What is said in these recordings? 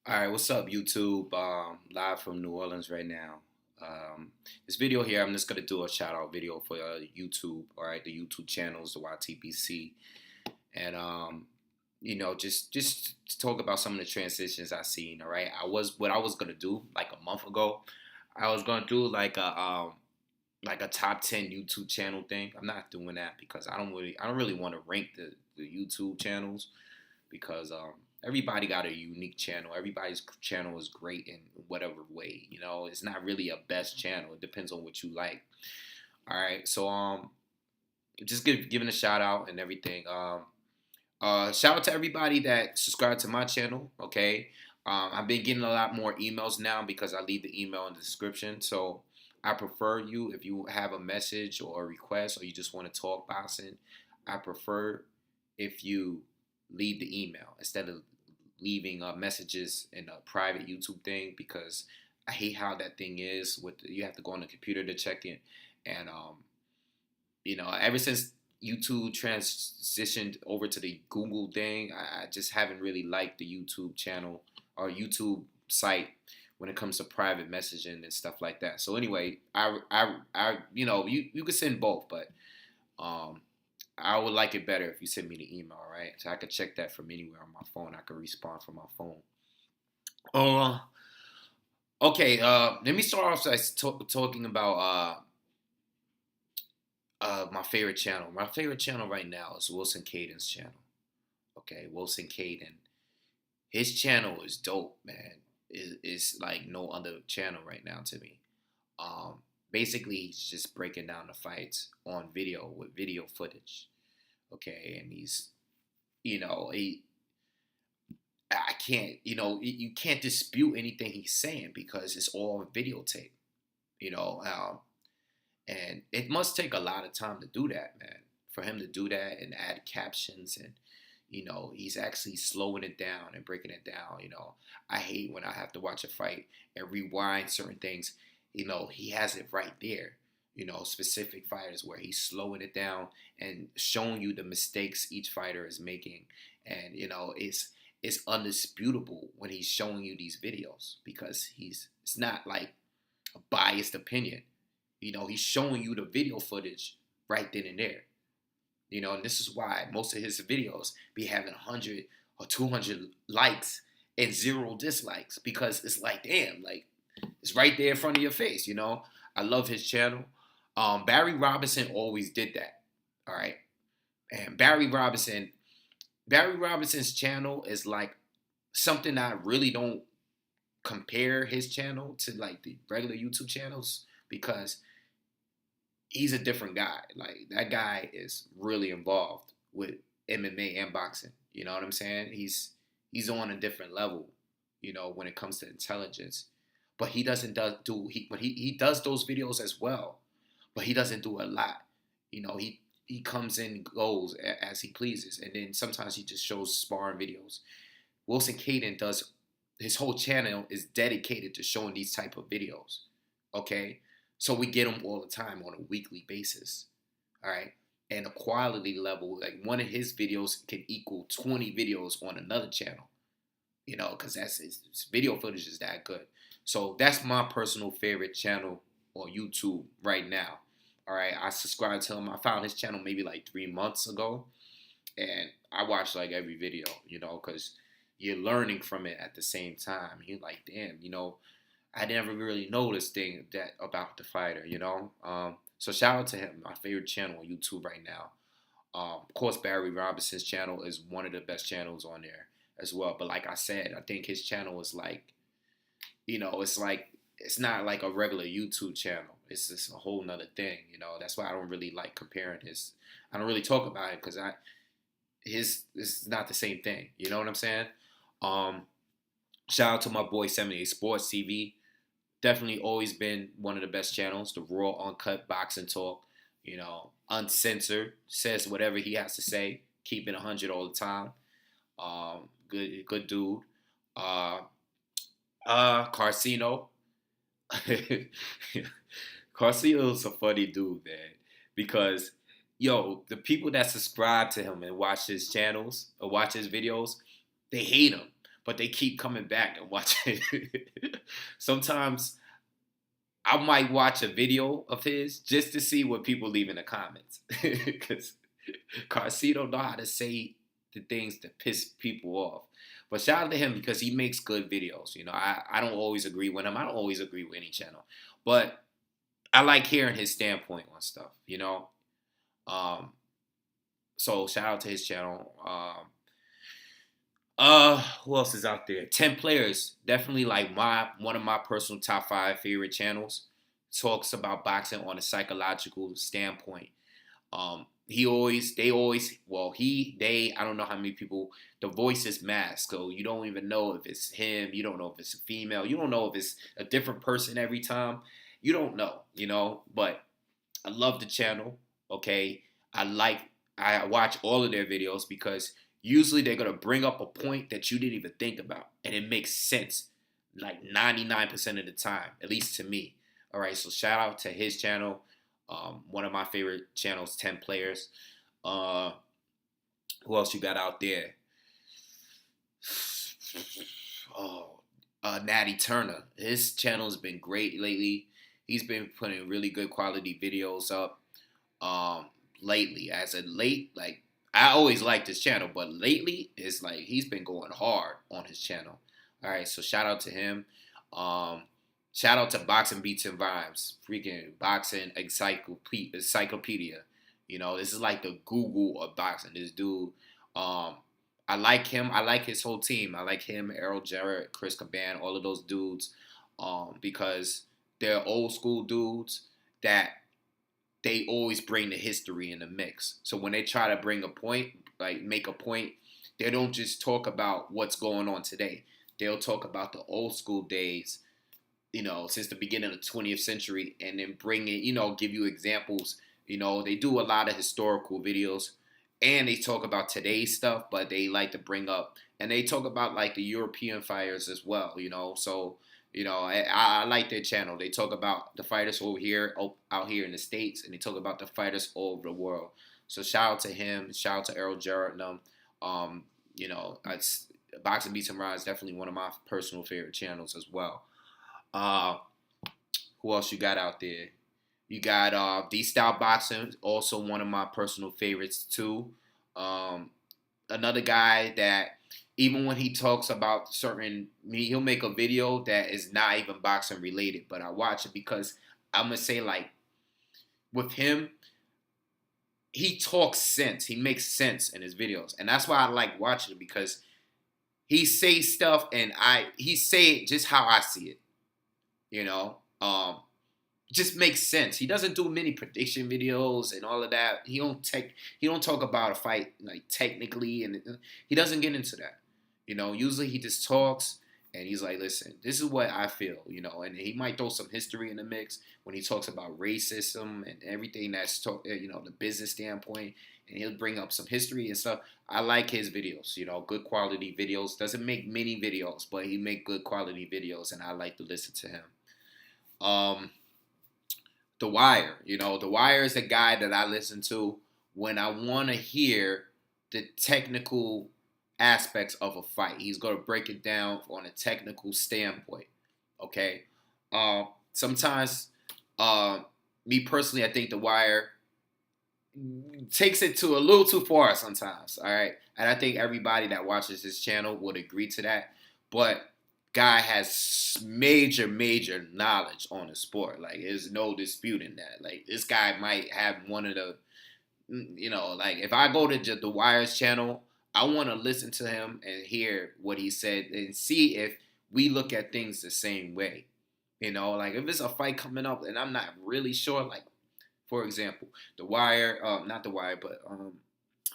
All right, what's up, YouTube? Live from New Orleans right now. This video here, I'm just gonna do a shout out video for YouTube. All right, the YouTube channels, the YTBC, and just to talk about some of the transitions I seen. All right, what I was gonna do like a month ago. I was gonna do like a top 10 YouTube channel thing. I'm not doing that because I don't really want to rank the YouTube channels because everybody got a unique channel. Everybody's channel is great in whatever way. It's not really a best channel. It depends on what you like. All right, so just giving a shout out and everything. Shout out to everybody that subscribed to my channel. Okay, I've been getting a lot more emails now because I leave the email in the description. So I prefer you if you have a message or a request or you just want to talk boxing. I prefer if you leave the email instead of leaving messages in a private YouTube thing because I hate how that thing is. You have to go on the computer to check it, and ever since YouTube transitioned over to the Google thing, I just haven't really liked the YouTube channel or YouTube site when it comes to private messaging and stuff like that. So anyway, you could send both, but um, I would like it better if you send me the email, right? So I could check that from anywhere on my phone. I could respond from my phone. Uh, okay. Let me start off by talking about my favorite channel. My favorite channel right now is Wilson Caden's channel. Okay, Wilson Caden. His channel is dope, man. It's like no other channel right now to me. Basically, he's just breaking down the fights on video with video footage. Okay, and he's, you know, he, I can't, you can't dispute anything he's saying because it's all videotape. You know, and it must take a lot of time to do that, man. For him to do that and add captions and he's actually slowing it down and breaking it down. I hate when I have to watch a fight and rewind certain things. He has it right there. Specific fighters where he's slowing it down and showing you the mistakes each fighter is making. And, it's undisputable when he's showing you these videos because it's not like a biased opinion. He's showing you the video footage right then and there. And this is why most of his videos be having 100 or 200 likes and 0 dislikes because it's like, damn, like it's right there in front of your face. I love his channel. Barry Robinson always did that. All right, and Barry Robinson's channel is like something I really don't compare his channel to like the regular YouTube channels because he's a different guy. Like that guy is really involved with MMA and boxing. You know what I'm saying? He's on a different level. When it comes to intelligence, but he doesn't he does those videos as well, but he doesn't do a lot. He comes in and goes as he pleases, and then sometimes he just shows sparring videos. Wilson Caden does his whole channel is dedicated to showing these type of videos. Okay, so we get them all the time on a weekly basis. All right. And the quality level, like one of his videos can equal 20 videos on another channel, because his video footage is that good. So that's my personal favorite channel on YouTube right now. All right. I subscribed to him. I found his channel maybe like 3 months ago. And I watched like every video, because you're learning from it at the same time. You're like, damn, I never really noticed that about the fighter, So shout out to him, my favorite channel on YouTube right now. Of course, Barry Robinson's channel is one of the best channels on there as well. But like I said, I think his channel is like, it's not like a regular YouTube channel. It's just a whole nother thing, That's why I don't really like comparing his. I don't really talk about it because it's not the same thing. You know what I'm saying? Shout out to my boy 78 Sports TV. Definitely always been one of the best channels. The raw, uncut boxing talk. Uncensored. Says whatever he has to say. Keep it 100 all the time. Good dude. Carcino. Carcino's a funny dude, man. Because, the people that subscribe to him and watch his channels or watch his videos, they hate him. but they keep coming back and watching. Sometimes I might watch a video of his just to see what people leave in the comments, because Carcito know how to say the things that piss people off. But shout out to him because he makes good videos. You know, I don't always agree with him. I don't always agree with any channel, but I like hearing his standpoint on stuff. You know, um, so shout out to his channel. Who else is out there? 10 Players, definitely like one of my personal top 5 favorite channels. Talks about boxing on a psychological standpoint. I don't know how many people, the voice is masked, so you don't even know if it's him, you don't know if it's a female, you don't know if it's a different person every time. You don't know, you know, but I love the channel, okay? I watch all of their videos because usually they're going to bring up a point that you didn't even think about, and it makes sense like 99% of the time, at least to me. All right, so shout out to his channel. One of my favorite channels, 10 Players. Who else you got out there? Natty Turner. His channel has been great lately. He's been putting really good quality videos up. Lately, as of late, like I always liked his channel, but lately it's like he's been going hard on his channel. All right, so shout out to him. Shout out to Boxing Beats and Vibes, freaking boxing encyclopedia. You know, this is like the Google of boxing. This dude, I like him. I like his whole team. I like him, Errol Jarrett, Chris Caban, all of those dudes, because they're old school dudes that they always bring the history in the mix. So when they try to bring a point, like make a point, they don't just talk about what's going on today. They'll talk about the old school days, you know, since the beginning of the 20th century, and then bring it, you know, give you examples. You know, they do a lot of historical videos, and they talk about today's stuff, but they like to bring up, and they talk about like the European fighters as well, you know. So, you know, I like their channel. They talk about the fighters over here, out here in the States, and they talk about the fighters all over the world. So shout out to him. Shout out to Errol Jarrett and them. You know, it's Boxing Beats and Rise, definitely one of my personal favorite channels as well. Who else you got out there? You got D-Style Boxing, also one of my personal favorites too. Another guy that even when he talks about he'll make a video that is not even boxing related, but I watch it because I'm gonna say, like, with him, he talks sense. He makes sense in his videos, and that's why I like watching it, because he says stuff and he say it just how I see it. You know, just makes sense. He doesn't do many prediction videos and all of that. He don't talk about a fight like technically, and he doesn't get into that. You know, usually he just talks and he's like, listen, this is what I feel, you know, and he might throw some history in the mix when he talks about racism and everything you know, the business standpoint, and he'll bring up some history and stuff. I like his videos, you know, good quality videos. Doesn't make many videos, but he make good quality videos, and I like to listen to him. The Wire, you know, The Wire is a guy that I listen to when I want to hear the technical aspects of a fight. He's going to break it down on a technical standpoint. Okay. Sometimes, me personally, I think The Wire takes it to a little too far sometimes. All right. And I think everybody that watches this channel would agree to that. But guy has major knowledge on the sport. Like, there's no disputing that. Like, this guy might have one of the, you know, like, if I go to The Wire's channel, I want to listen to him and hear what he said and see if we look at things the same way. You know, like, if it's a fight coming up and I'm not really sure, like, for example, The Wire, not The Wire, but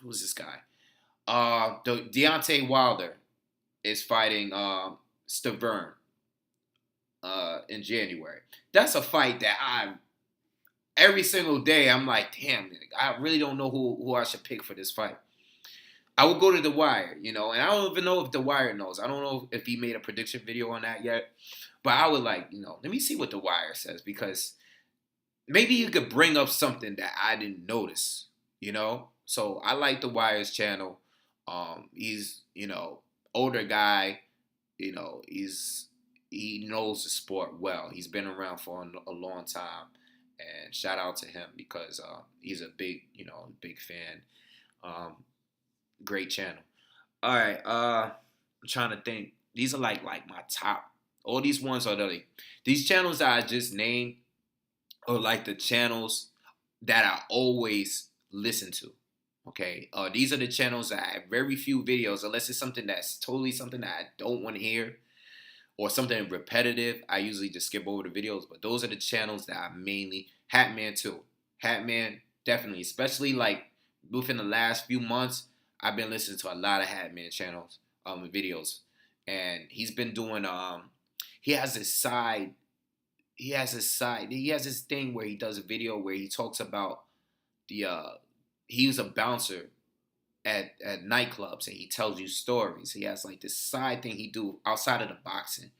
who's this guy? Deontay Wilder is fighting Stavern in January. That's a fight that every single day I'm like, damn, I really don't know who I should pick for this fight. I would go to The Wire, you know, and I don't even know if The Wire knows. I don't know if he made a prediction video on that yet, but I would like, you know, let me see what The Wire says, because maybe you could bring up something that I didn't notice, you know? So I like The Wire's channel. He's, you know, older guy, he knows the sport well. He's been around for a long time, and shout out to him because he's a big fan. Um, Great channel. All right, I'm trying to think. These are like my top. All these ones are these channels that I just named are like the channels that I always listen to. Okay, these are the channels that I have very few videos, unless it's something that's totally something that I don't want to hear or something repetitive. I usually just skip over the videos, but those are the channels that I mainly. Hatman too. Hatman definitely, especially like within the last few months, I've been listening to a lot of Hatman channels, videos, and he's been doing he has his side he has this thing where he does a video where he talks about the he was a bouncer at nightclubs and he tells you stories. He has like this side thing he do outside of the boxing,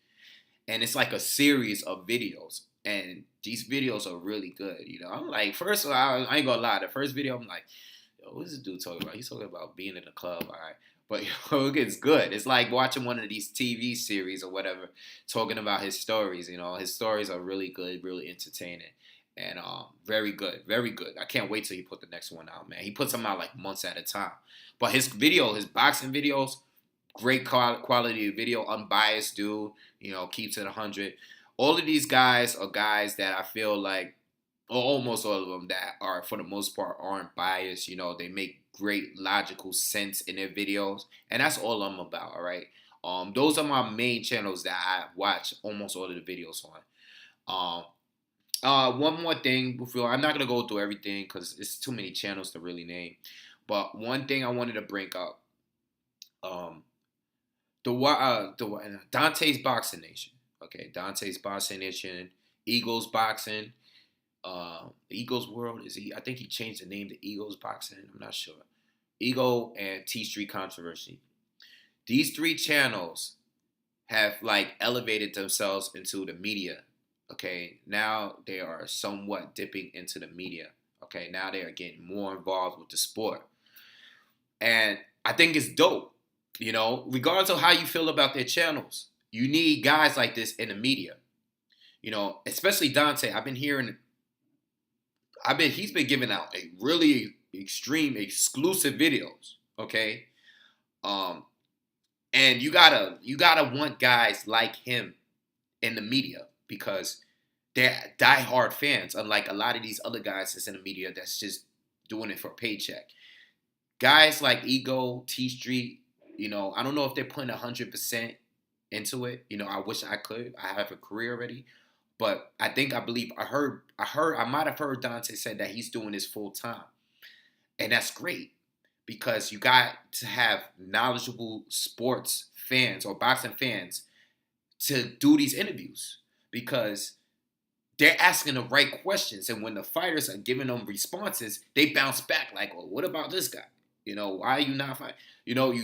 and it's like a series of videos, and these videos are really good. I'm like, first of all, I ain't gonna lie, the first video I'm like, yo, what's this dude talking about? He's talking about being in the club, all right. But it gets good. It's like watching one of these TV series or whatever, talking about his stories. His stories are really good, really entertaining, and very good, very good. I can't wait till he put the next one out, man. He puts them out like months at a time. But his boxing videos, great quality video, unbiased dude. Keeps it 100. All of these guys are guys that I feel like, or almost all of them, that are for the most part aren't biased. They make great logical sense in their videos, and that's all I'm about. All right. Those are my main channels that I watch almost all of the videos on. One more thing before I'm not gonna go through everything because it's too many channels to really name. But one thing I wanted to bring up, um, the Dante's Boxing Nation. Okay, Dante's Boxing Nation, Eagles Boxing, Eagles World. I think he changed the name to Eagles Boxing. I'm not sure. Eagle and T Street Controversy. These three channels have like elevated themselves into the media. Okay, now they are somewhat dipping into the media. Okay, now they are getting more involved with the sport, and I think it's dope. Regardless of how you feel about their channels, you need guys like this in the media. Especially Dante. He's been giving out a really extreme exclusive videos. Okay, and you gotta want guys like him in the media because they're diehard fans, unlike a lot of these other guys that's in the media that's just doing it for a paycheck. Guys like Ego, T Street, I don't know if they're putting 100% into it. I wish I could. I have a career already. But I might have heard Dante said that he's doing this full time. And that's great because you got to have knowledgeable sports fans or boxing fans to do these interviews because they're asking the right questions. And when the fighters are giving them responses, they bounce back like, well, what about this guy? Why are you not fighting?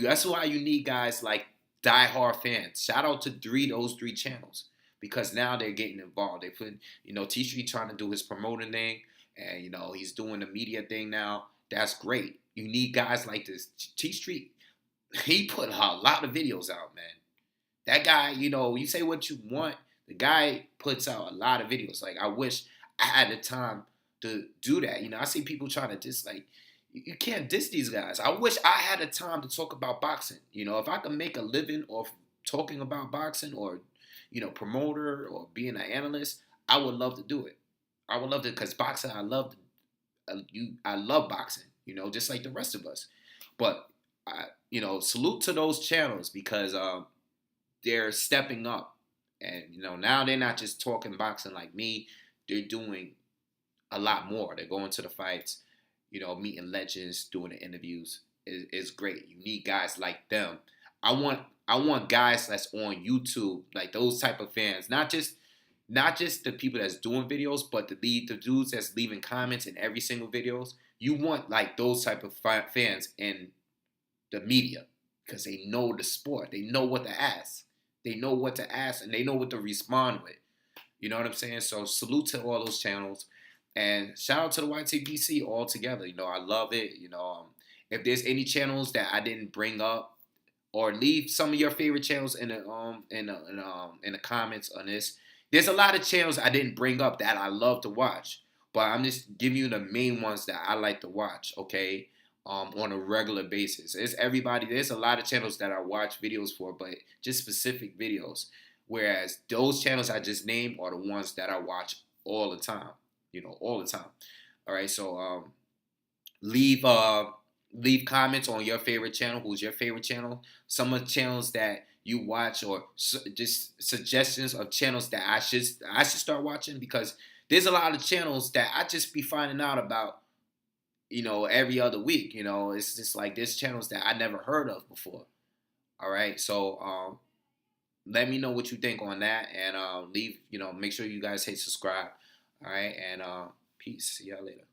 That's why you need guys like diehard fans. Shout out to those three channels because now they're getting involved. They put, T Street trying to do his promoting thing, and he's doing the media thing now. That's great. You need guys like this. T Street, he put a lot of videos out, man. That guy, you say what you want, the guy puts out a lot of videos. Like I wish I had the time to do that. I see people trying to just like. You can't diss these guys. I wish I had the time to talk about boxing. If I could make a living off talking about boxing or, promoter or being an analyst, I would love to do it. I would love to because boxing, I love boxing, just like the rest of us. But, salute to those channels because they're stepping up. And, now they're not just talking boxing like me. They're doing a lot more. They're going to the fights. Meeting legends, doing the interviews is great. You need guys like them. I want guys that's on YouTube, like those type of fans, not just the people that's doing videos, but the dudes that's leaving comments in every single videos. You want like those type of fans in the media because they know the sport. They know what to ask. They know what to ask, and they know what to respond with. You know what I'm saying? So salute to all those channels. And shout out to the YTBC all together. I love it. If there's any channels that I didn't bring up, or leave some of your favorite channels in the comments on this. There's a lot of channels I didn't bring up that I love to watch, but I'm just giving you the main ones that I like to watch. Okay. On a regular basis. There's a lot of channels that I watch videos for, but just specific videos. Whereas those channels I just named are the ones that I watch all the time. All the time. All right, so leave leave comments on your favorite channel. Who's your favorite channel? Some of the channels that you watch, or just suggestions of channels that I should start watching, because there's a lot of channels that I just be finding out about, every other week. It's just like there's channels that I never heard of before. All right, so let me know what you think on that, and make sure you guys hit subscribe. All right, and peace. See y'all later.